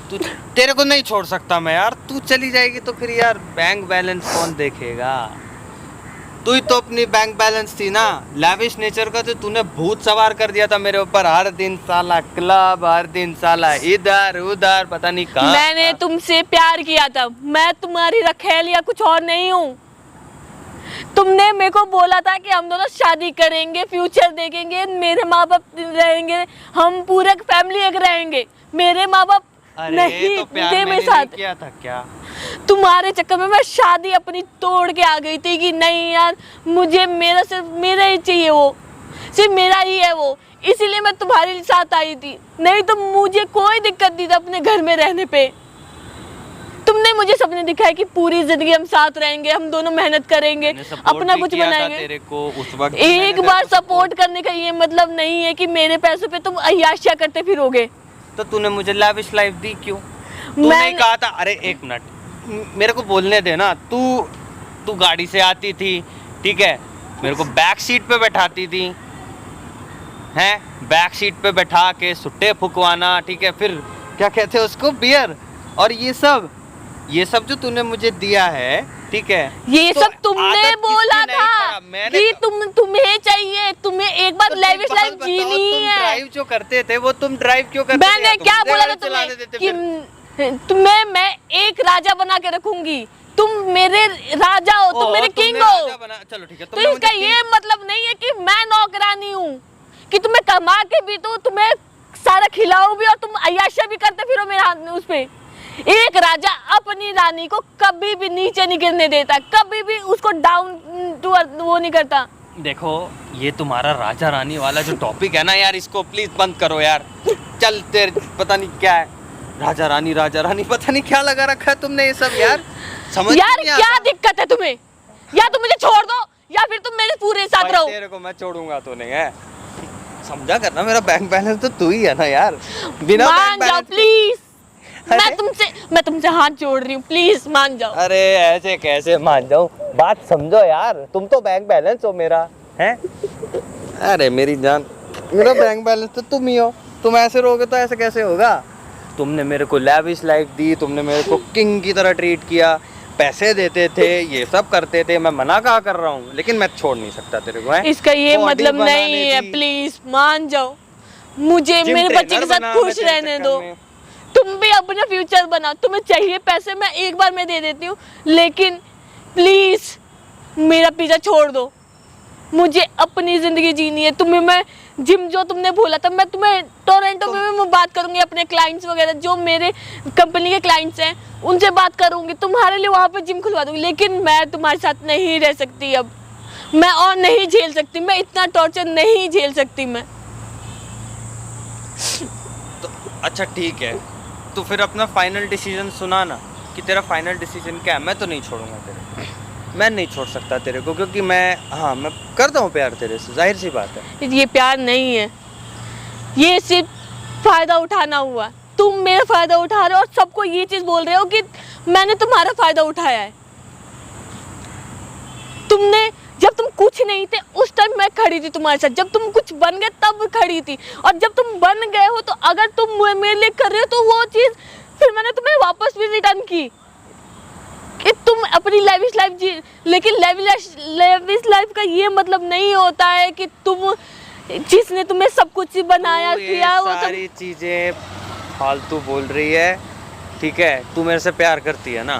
तू तेरे को नहीं छोड़ सकता मैं यार। तू चली जाएगी तो फिर यार बैंक बैलेंस कौन देखेगा? तू ही तो अपनी बैंक बैलेंस थी ना, लैविश नेचर का। तो तूने भूत सवार कर दिया था मेरे ऊपर, हर दिन साला क्लब, हर दिन साला इधर उधर, पता नहीं कहाँ। मैंने तुमसे प्यार किया था, मैं तुम्हारी रखेल या कुछ और नहीं हूँ। तुमने मेरे को बोला था कि हम दोनों शादी करेंगे, फ्यूचर देखेंगे, मेरे माँ बाप रहेंगे, हम पूरे फैमिली एक रहेंगे। मेरे माँ बाप नहीं तो प्यार थे मैंने मेरे साथ। नहीं किया था क्या? तुम्हारे चक्कर में मैं शादी अपनी तोड़ के आ गई थी कि नहीं यार मुझे मेरा ही चाहिए, वो सिर्फ मेरा ही है वो, इसीलिए मैं तुम्हारे साथ आई थी। नहीं तो मुझे कोई दिक्कत नहीं था अपने घर में रहने पे। तुमने मुझे सपने दिखाए कि पूरी जिंदगी हम साथ रहेंगे, हम दोनों मेहनत करेंगे, अपना कुछ बनाएंगे। तेरे को उस वक्त एक बार सपोर्ट करने का ये मतलब नहीं है कि मेरे पैसों पे तुम अय्याशियां करते फिरोगे। तो तूने मुझे लाविश लाइफ दी क्यों? तूने कहा था, अरे एक मिनट मेरे को बोलने दे ना। तू गाड़ी से आती थी, ठीक है, मेरे को बैक सीट पे बैठाती थी, हैं, बैक सीट पे बैठा के सुट्टे फुकवाना, ठीक है, फिर क्या कहते हैं उसको, बियर, और ये सब जो तूने मुझे दिया है, ठीक है, ये तो सब तुमने बोला था कि तुम्हें चाहिए, तुम्हें एक बार लाइफ जीनी है। ड्राइव जो करते थे वो तुम ड्राइव क्यों करते थे? मैंने क्या बोला था तुम्हें कि तुम्हें एक राजा बना के रखूंगी, तुम मेरे राजा हो, तुम मेरे किंग हो। चलो ठीक है, तो इसका ये मतलब नहीं है कि मैं नौकरानी हूँ, कि तुम्हें कमा के भी तो तुम्हें सारा खिलाऊं भी और तुम अय्याशा भी करते फिरो मेरे हाथ में। उस पे एक राजा अपनी रानी को कभी भी नीचे नहीं गिरने देता, कभी भी उसको डाउन टू अर्थ वो नहीं करता। देखो ये तुम्हारा राजा रानी वाला जो टॉपिक है ना यार, इसको प्लीज बंद करो यार। चल तेरे पता नहीं क्या है, राजा रानी पता नहीं क्या लगा रखा है तुमने ये सब यार। समझ यार क्या दिक्कत है तुम्हें? या तुम मुझे छोड़ दो या फिर तुम मेरे पूरे साथ रहो। जाओ। तेरे को मैं छोड़ूंगा तो नहीं है, समझा करना, मेरा बैंक बैलेंस तो तू ही है ना यार, बिना मान बैंक जाओ बैलेंस प्लीज। अरे? मैं तुमसे हाथ जोड़ रही हूँ, प्लीज मान जाओ। अरे ऐसे कैसे मान जाऊं, बात समझो यार, तुम तो बैंक बैलेंस हो मेरा है। अरे मेरी जान, मेरा बैंक बैलेंस तो तुम ही हो, तुम ऐसे रहोगे तो ऐसे कैसे होगा। तुमने मेरे को लैविश लाइफ दी, तुमने मेरे को किंग की तरह ट्रीट किया, पैसे देते थे, ये सब करते थे, मैं मना कहाँ कर रहा हूँ, लेकिन मैं छोड़ नहीं सकता तेरे को है? इसका ये Body मतलब बनाने नहीं है, दी, प्लीज मान जाओ। मुझे जिम मेरे बच्चे ट्रेनर के साथ बना खुश मैं तेरे रहने चक्कर दो। में। तुम भी अपना फ्यूचर बनाओ, तुम्हें चाहिए पैसे मैं एक बार में दे देती हूँ, लेकिन प्लीज मेरा पीछा छोड़ दो। मुझे अपनी जिंदगी जीनी है। तुम्हें मैं जिम जो तुमने बोला था, मैं तुम्हें टोरंटो में भी मैं बात करूंगी, अपने क्लाइंट्स वगैरह जो मेरे कंपनी के क्लाइंट्स हैं उनसे बात करूंगी, तुम्हारे लिए वहाँ पे जिम खुलवा दूंगी। लेकिन मैं तुम्हारे साथ नहीं रह सकती अब, मैं और नहीं झेल सकती, मैं इतना टॉर्चर नहीं झेल सकती मैं। तो अच्छा ठीक है, तो फिर अपना फाइनल डिसीजन सुना ना, कि तेरा फाइनल डिसीजन क्या है। मैं तो नहीं छोड़ूंगा तेरे को, मैं नहीं छोड़ सकता तेरे को, क्योंकि मैं करता हूँ प्यार तेरे से, जाहिर सी बात है। ये प्यार नहीं है, ये सिर्फ फायदा उठाना हुआ। तुम मेरा फायदा उठा रहे हो और सबको ये चीज बोल रहे हो कि मैंने तुम्हारा फायदा उठाया है। तुमने जब तुम कुछ नहीं थे उस टाइम मैं खड़ी थी तुम्हारे साथ, जब तुम कुछ बन गए तब खड़ी थी, और जब तुम बन गए हो तो अगर तुम मेरे लिए कर रहे हो तो वो चीज फिर मैंने तुम्हें वापस भी रिटर्न की कि तुम अपनी लेविश लाइफ जी। लेकिन लेविश लाइफ का ये मतलब नहीं होता है कि तुम जिसने तुम्हें सब कुछ बनाया किया वो सारी चीजें फालतू बोल रही है, ठीक है। तू मेरे से प्यार करती है ना,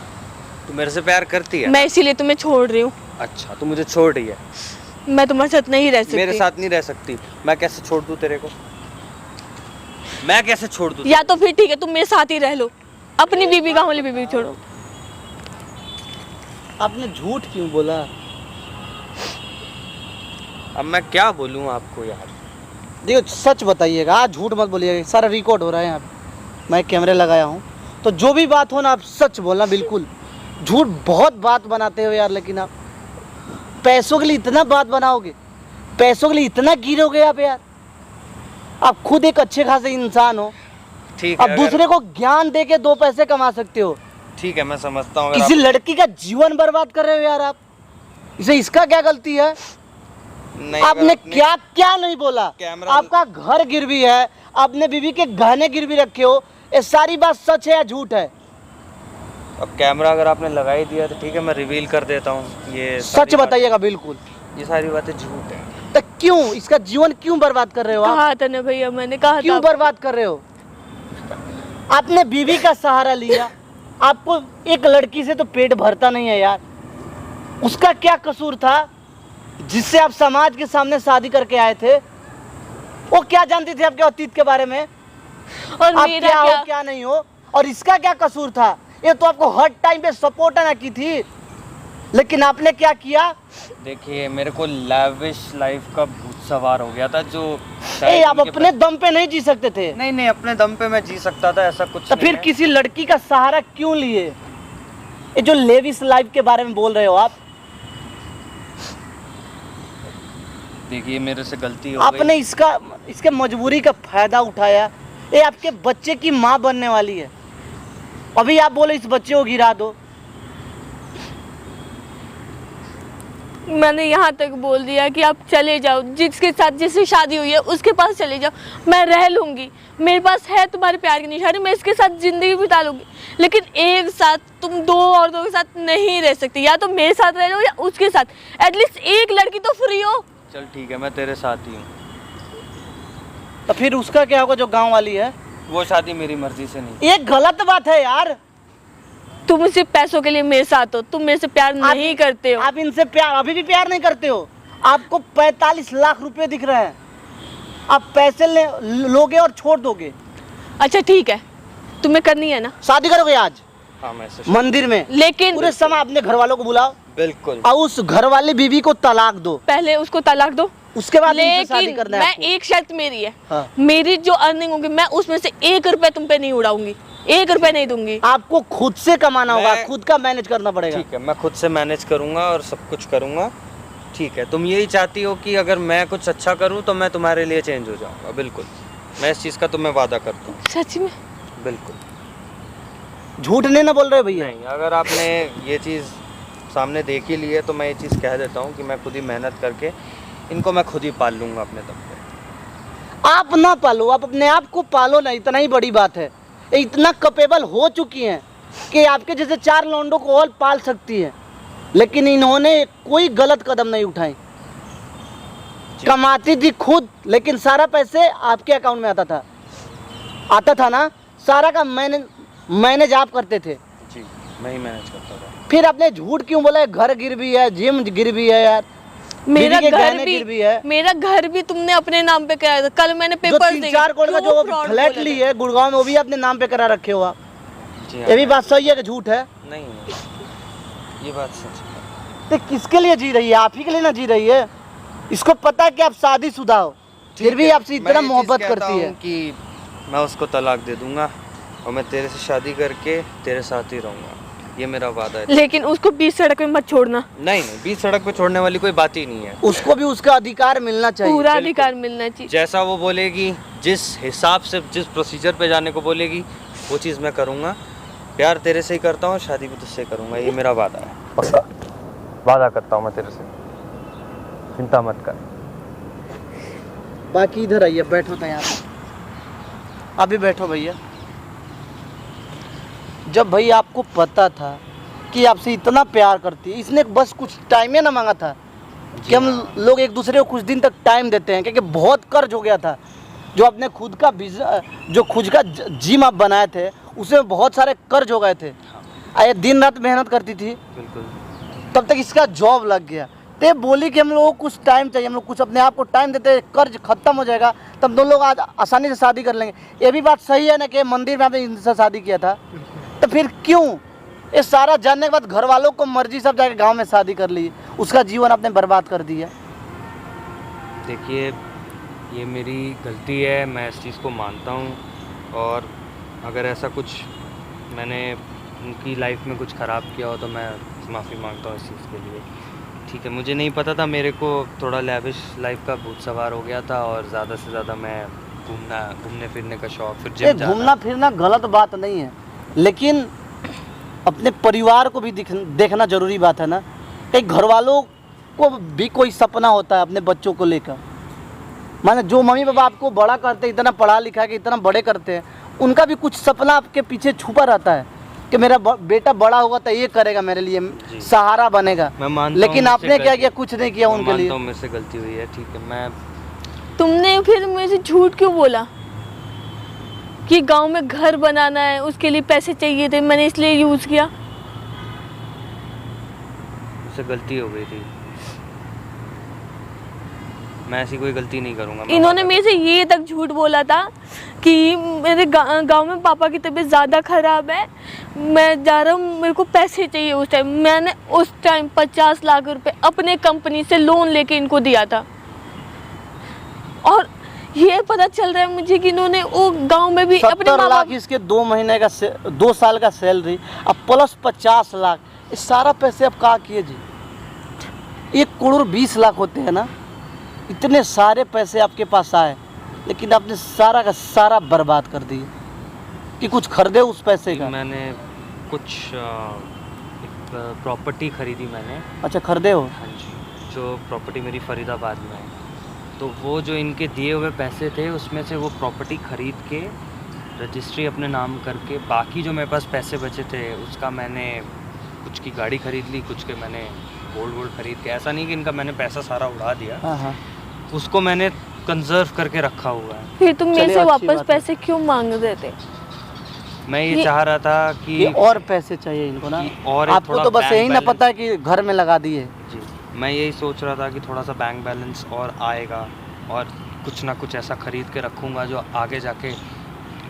तू मेरे से प्यार करती है। मैं इसीलिए तुम्हें छोड़ रही हूँ। अच्छा, तू मुझे छोड़ रही है, मैं तुम्हारे साथ नहीं रह सकती। मेरे साथ नहीं रह सकती। मैं कैसे छोड़ दूं तेरे को, मैं कैसे छोड़ दूं? या तो फिर ठीक है तुम मेरे साथ ही रह लो, अपनी बीबी गाँव वाली बीबी छोड़ो। आपने झूठ क्यों बोला? अब मैं क्या बोलूं आपको यार। देखो सच बताइएगा, आज झूठ मत बोलिएगा, सारा रिकॉर्ड हो रहा है यहाँ पे, मैं कैमरे लगाया हूँ, तो जो भी बात हो ना आप सच बोलना बिल्कुल। झूठ बहुत बात बनाते हो यार, लेकिन आप पैसों के लिए इतना बात बनाओगे, पैसों के लिए इतना गिरोगे आप यार। आप खुद एक अच्छे खासे इंसान हो, ठीक है, आप दूसरे को ज्ञान दे के 2 पैसे कमा सकते हो। ठीक है मैं समझता हूँ। किसी लड़की का जीवन बर्बाद कर रहे हो यार आप, इसे इसका क्या गलती है? आपने क्या क्या नहीं बोला, आपका घर गिरवी है, आपने बीवी के गहने गिरवी रखे हो, ये सारी बात सच है या झूठ है? अब कैमरा अगर आपने लगा ही दिया तो ठीक है, मैं रिवील कर देता हूँ। ये सच बताइएगा बिल्कुल, ये सारी बातें झूठ है। तो क्यों इसका जीवन क्यों बर्बाद कर रहे हो आप? कहा था ना भैया, मैंने कहा क्यों था। बर्बाद कर रहे हो? आपने बीवी का सहारा लिया, आपको एक लड़की से तो पेट भरता नहीं है यार। उसका क्या कसूर था जिससे आप समाज के सामने शादी करके आए थे? वो क्या जानती थी आपके अतीत के बारे में, और आप मेरा क्या हो क्या नहीं हो? और इसका क्या कसूर था? ये तो आपको हर टाइम पे सपोर्ट ना की थी, लेकिन आपने क्या किया? देखिए मेरे को लैविश लाइफ का भूत सवार हो गया था, जो आप अपने दम पे नहीं जी सकते थे? नहीं, अपने दम पे मैं जी सकता था, ऐसा कुछ तो नहीं फिर है। किसी लड़की का सहारा क्यों लिए? ये जो लेविश लाइफ के बारे में बोल रहे हो आप, देखिए मेरे से गलती हो गई। आपने इसके मजबूरी का फायदा उठाया। ये आपके बच्चे की माँ बनने वाली है, अभी आप बोले इस बच्चे को गिरा दो। मैंने यहाँ तक बोल दिया कि आप चले जाओ, जिसके साथ जिससे शादी हुई है उसके पास चले जाओ, मैं रह लूँगी, मेरे पास है तुम्हारे प्यार की निशानी, मैं इसके साथ ज़िंदगी बिता लूँगी। लेकिन एक साथ तुम 2 औरतों के साथ नहीं रह सकती, या तो मेरे साथ रह लो या उसके साथ, एटलीस्ट एक लड़की तो फ्री हो। चल ठीक है, मैं तेरे साथ ही हूँ। तो फिर उसका क्या होगा जो गांव वाली है? वो शादी मेरी मर्जी से नहीं। ये गलत बात है यार। तुम सिर्फ पैसों के लिए मेरे साथ हो, तुम मेरे से प्यार नहीं करते हो। आप इनसे प्यार अभी भी प्यार नहीं करते हो। आपको 45 लाख रुपए दिख रहे हैं, आप पैसे लोगे और छोड़ दोगे। अच्छा ठीक है, तुम्हें करनी है ना, शादी करोगे आज? हाँ मैं मंदिर में, लेकिन पूरे समय अपने घर वालों को बुलाओ, बिल्कुल, और उस घर वाली बीवी को तलाक दो, पहले उसको तलाक दो, उसके बाद इनसे शादी लेकिन करना है मैं आपको। एक शर्त मेरी है, हाँ। मेरी जो अर्निंग होगी मैं उसमें से 1 रुपए तुम पे नहीं उड़ाऊंगी, 1 रुपए नहीं दूंगी। आपको खुद से कमाना होगा, मैं- खुद का मैनेज करना पड़ेगा। ठीक है मैं खुद से मैनेज करूंगा और सब कुछ करूंगा, ठीक है, तुम यही चाहती हो कि अगर मैं कुछ अच्छा करूं तो मैं तुम्हारे लिए चेंज हो जाऊंगा। बिल्कुल, मैं इस चीज़ का तुम्हें वादा करता हूँ। सच में? बिल्कुल झूठ नहीं ना बोल रहे भैया? नहीं, अगर आपने ये चीज़ सामने देख ही ली है तो मैं ये चीज़ कह देता हूँ कि मैं खुद ही मेहनत करके इनको मैं खुद ही पाल लूँगा अपने दम पे। आप ना पालो, आप अपने आप को पालो ना, इतना ही बड़ी बात है। ये इतना कैपेबल हो चुकी हैं कि आपके जैसे 4 लौंडों को और पाल सकती है, लेकिन इन्होंने कोई गलत कदम नहीं उठाई। कमाती थी खुद, लेकिन सारा पैसे आपके अकाउंट में आता था ना, सारा का मैनेज आप करते थे। जी, मैं ही मैनेज करता था। फिर आपने झूठ क्यों बोला? घर गिर भी है, जिम गिर भी है यार, मेरा बीवी के घर गहने गिर भी है। मेरा घर भी तुमने अपने नाम पे कराया था। कल मैंने जो पेपर 3-4 करोड़ का जो फ्लैट ली है गुड़गांव में, वो भी अपने नाम पे करा रखे हो आप। जी हाँ, ये भी बात सही है कि झूठ है? नहीं, ये बात सच है। तो किसके लिए जी रही है? आप ही के लिए ना जी रही है। इसको पता है कि आप शादीशुदा हो, फिर भी आपसे मैं इतना ये चीज़ मोहब्बत कहता करती है हूँ कि मैं उसको तलाक दे दूंगा और मैं तेरे से शादी करके तेरे साथ ही रहूँगा, ये मेरा वादा है। लेकिन उसको बीच सड़क में मत छोड़ना। नहीं, बीच सड़क पे छोड़ने वाली कोई बात ही नहीं है। उसको भी उसका अधिकार मिलना चाहिए। पूरा अधिकार मिलना चाहिए। जैसा वो बोलेगी, जिस हिसाब से, जिस प्रोसीजर पे जाने को बोलेगी, वो चीज़ मैं करूँगा। प्यार तेरे से ही करता हूँ, शादी भी तुझसे करूँगा, ये मेरा वादा है। पक्का वादा करता हूँ मैं तेरे से, चिंता मत कर। बाकी इधर आइए, बैठो तो यहाँ अभी बैठो भैया। जब भैया आपको पता था कि आपसे इतना प्यार करती है, इसने बस कुछ टाइम ही ना मांगा था कि हम लोग एक दूसरे को कुछ दिन तक टाइम देते हैं, क्योंकि बहुत कर्ज हो गया था। जो अपने खुद का जो खुद का जिम आप बनाए थे, उसमें बहुत सारे कर्ज हो गए थे। आए दिन रात मेहनत करती थी, बिल्कुल। तब तक इसका जॉब लग गया। तो बोली कि हम लोगों को कुछ टाइम चाहिए, हम लोग कुछ अपने आप को टाइम देते, कर्ज खत्म हो जाएगा, तब दोनों लोग आज आसानी से शादी कर लेंगे। ये भी बात सही है ना कि मंदिर में आपने इनसे शादी किया था, तो फिर क्यों ये सारा जानने के बाद घर वालों को मर्जी सब जाके गांव में शादी कर ली, उसका जीवन आपने बर्बाद कर दिया? देखिए, ये मेरी गलती है, मैं इस चीज़ को मानता हूँ, और अगर ऐसा कुछ मैंने उनकी लाइफ में कुछ ख़राब किया हो तो मैं माफ़ी मांगता हूँ इस चीज़ के लिए। ठीक है, मुझे नहीं पता था, मेरे को थोड़ा लैविश लाइफ का भूत सवार हो गया था, और ज़्यादा से ज़्यादा मैं घूमने फिरने का शौक, फिर जिम जाना। घूमना फिरना गलत बात नहीं है, लेकिन अपने परिवार को भी देखना जरूरी बात है ना। कई घर वालों को भी कोई सपना होता है अपने बच्चों को लेकर। माने जो मम्मी पापा आपको बड़ा करते हैं, इतना पढ़ा लिखा के इतना बड़े करते हैं, उनका भी कुछ सपना आपके पीछे छुपा रहता है कि मेरा बेटा बड़ा होगा तो ये करेगा, मेरे लिए सहारा बनेगा। मैं मानता लेकिन हूँ आपने क्या किया? कुछ नहीं किया उनके लिए। मेरे से गलती हुई है, ठीक है। मैं तुमने फिर मेरे से झूठ क्यों बोला कि गांव में घर बनाना है, उसके लिए पैसे चाहिए थे, मैंने इसलिए यूज किया? मुझसे गलती हो गई थी, मैं ऐसी कोई गलती नहीं करूँगा। इन्होंने मेरे से ये तक झूठ बोला था कि मेरे गांव में पापा की तबीयत ज़्यादा ख़राब है, मैं जा रहा हूँ, मेरे को पैसे चाहिए। उस टाइम मैंने 50 लाख रुपए अपने कंपनी से लोन लेके इनको दिया था, और ये पता चल रहा है मुझे कि इन्होंने वो गांव में भी अपने 70 लाख इसके 2 महीने का 2 साल का सैलरी, अब प्लस 50 लाख, ये सारा पैसे आप कहाँ किए जी? 1 करोड़ 20 लाख होते हैं ना, इतने सारे पैसे आपके पास आए, लेकिन आपने सारा का सारा बर्बाद कर दिए। कि कुछ खरीदे उस पैसे का? मैंने कुछ प्रॉपर्टी खरीदी मैंने। अच्छा, खरीदे हो? हाँ जी, जो प्रॉपर्टी मेरी फरीदाबाद में है, तो वो जो इनके दिए हुए पैसे थे उसमें से वो प्रॉपर्टी ख़रीद के रजिस्ट्री अपने नाम करके, बाकी जो मेरे पास पैसे बचे थे उसका मैंने कुछ की गाड़ी ख़रीद ली, कुछ के मैंने गोल्ड ख़रीद के। ऐसा नहीं कि इनका मैंने पैसा सारा उड़ा दिया, हाँ, उसको मैंने कंजर्व करके रखा हुआ है। फिर तुम मेरे से अच्छी वापस बात है। पैसे क्यों मांग रहे थे? मैं ये चाह रहा था कि और पैसे चाहिए इनको ना, और आपको तो बस यही ना पता है कि घर में लगा दिए। जी, मैं यही सोच रहा था कि थोड़ा सा बैंक बैलेंस और आएगा, और कुछ ना कुछ ऐसा खरीद के रखूँगा जो आगे जाके।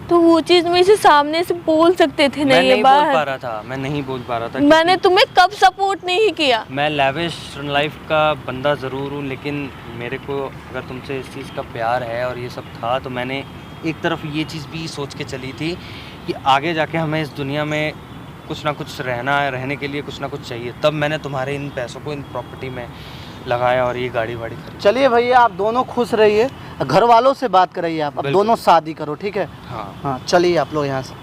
तो वो चीज़ मेरे से सामने से बोल सकते थे ना, मैं ये नहीं बोल पा बात। रहा था, मैं नहीं बोल पा रहा था। मैंने तुम्हें कब सपोर्ट नहीं किया? मैं लैविश लाइफ का बंदा ज़रूर हूँ, लेकिन मेरे को अगर तुमसे इस चीज़ का प्यार है और ये सब था, तो मैंने एक तरफ ये चीज़ भी सोच के चली थी कि आगे जाके हमें इस दुनिया में कुछ ना कुछ रहने के लिए कुछ ना कुछ चाहिए। तब मैंने तुम्हारे इन पैसों को इन प्रॉपर्टी में लगाया और ये गाड़ी वाड़ी खरीदी। चलिए भैया, आप दोनों खुश रहिए, घर वालों से बात कराइए, आप अब बिल्कुल। दोनों शादी करो, ठीक है? हाँ हाँ चलिए आप लोग यहाँ से।